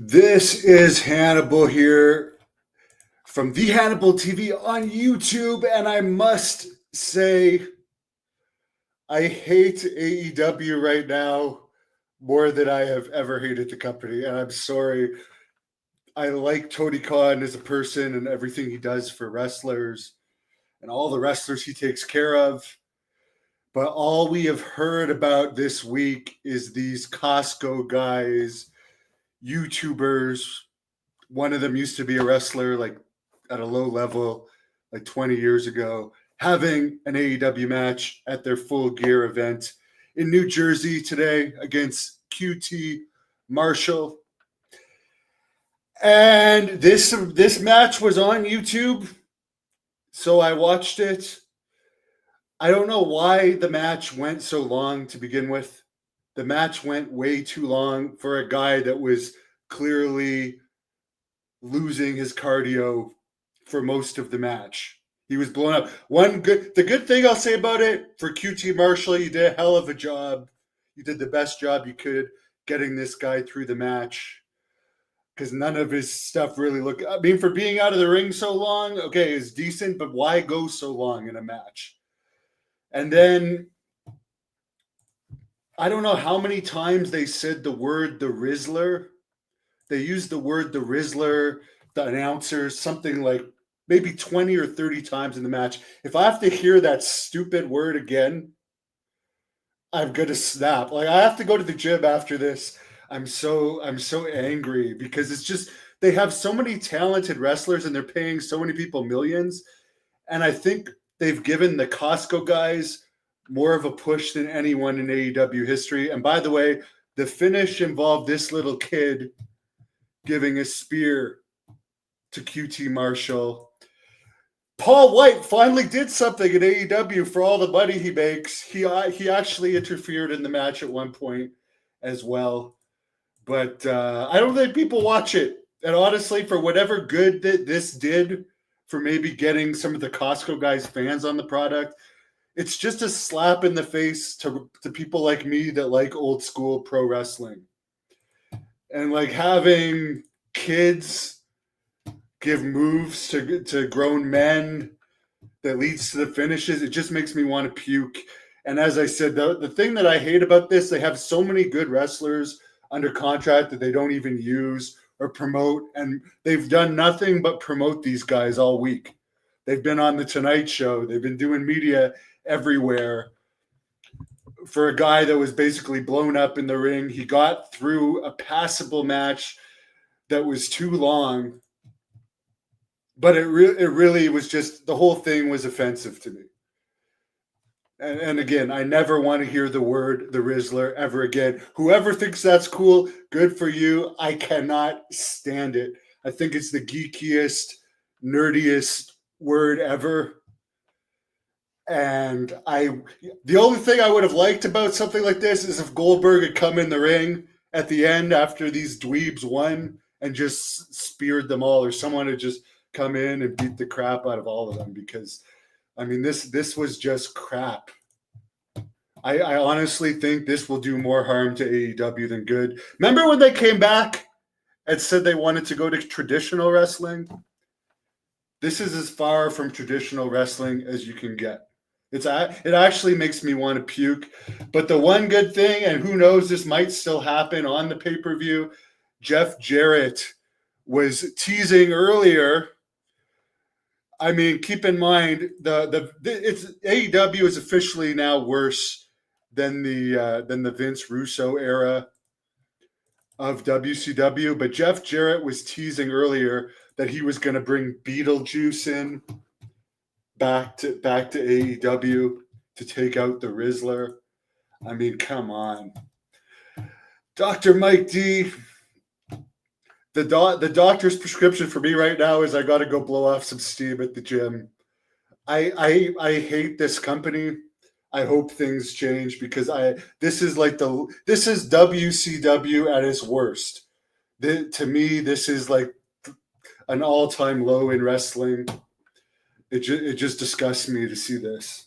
This is Hannibal here from the Hannibal TV on YouTube, and I must say, I hate AEW right now more than I have ever hated the company, and I'm sorry. I like Tony Khan as a person and everything he does for wrestlers and all the wrestlers he takes care of. But all we have heard about this week is these Costco guys, YouTubers. One of them used to be a wrestler, like at a low level, like 20 years ago, having an AEW match at their Full Gear event in New Jersey today against QT Marshall. And this match was on YouTube, so I watched it. I don't know why the match went so long to begin with. The match went way too long for a guy that was clearly losing his cardio for most of the match. He was blown up. The good thing I'll say about it for QT Marshall, you did a hell of a job. You did the best job you could getting this guy through the match, because none of his stuff really looked. I mean, for being out of the ring so long, okay, it's decent, but why go so long in a match? And then I don't know how many times they said the word the Rizzler. They used the word the Rizzler, the announcers, something like maybe 20 or 30 times in the match. If I have to hear that stupid word again, I'm gonna snap. Like, I have to go to the gym after this. I'm so angry because it's just they have so many talented wrestlers and they're paying so many people millions. And I think they've given the Costco guys more of a push than anyone in AEW history. And by the way, the finish involved this little kid giving a spear to QT Marshall. Paul White finally did something in AEW for all the money he makes. He actually interfered in the match at one point as well. But I don't think people watch it. And honestly, for whatever good that this did for maybe getting some of the Costco guys fans on the product, it's just a slap in the face to people like me that like old school pro wrestling. And like having kids give moves to grown men that leads to the finishes, it just makes me want to puke. And as I said, the thing that I hate about this, they have so many good wrestlers under contract that they don't even use or promote, and they've done nothing but promote these guys all week. They've been on the Tonight Show. They've been doing media everywhere. For a guy that was basically blown up in the ring, he got through a passable match that was too long, but it really was just, the whole thing was offensive to me. And again, I never want to hear the word the Rizzler ever again. Whoever thinks that's cool, good for you. I cannot stand it. I think it's the geekiest, nerdiest word ever. And the only thing I would have liked about something like this is if Goldberg had come in the ring at the end after these dweebs won and just speared them all, or someone had just come in and beat the crap out of all of them, because I mean, this was just crap. I honestly think this will do more harm to AEW than good. Remember when they came back and said they wanted to go to traditional wrestling? This is as far from traditional wrestling as you can get. It actually makes me want to puke. But the one good thing, and who knows, this might still happen on the pay-per-view, Jeff Jarrett was teasing earlier. I mean, keep in mind it's AEW is officially now worse than the Vince Russo era of WCW. But Jeff Jarrett was teasing earlier that he was going to bring Beetlejuice in back to AEW to take out the Rizzler. I mean, come on, Dr. Mike D. The doctor's prescription for me right now is I got to go blow off some steam at the gym. I hate this company. I hope things change, because this is WCW at its worst. To me, this is like an all-time low in wrestling. It just disgusts me to see this.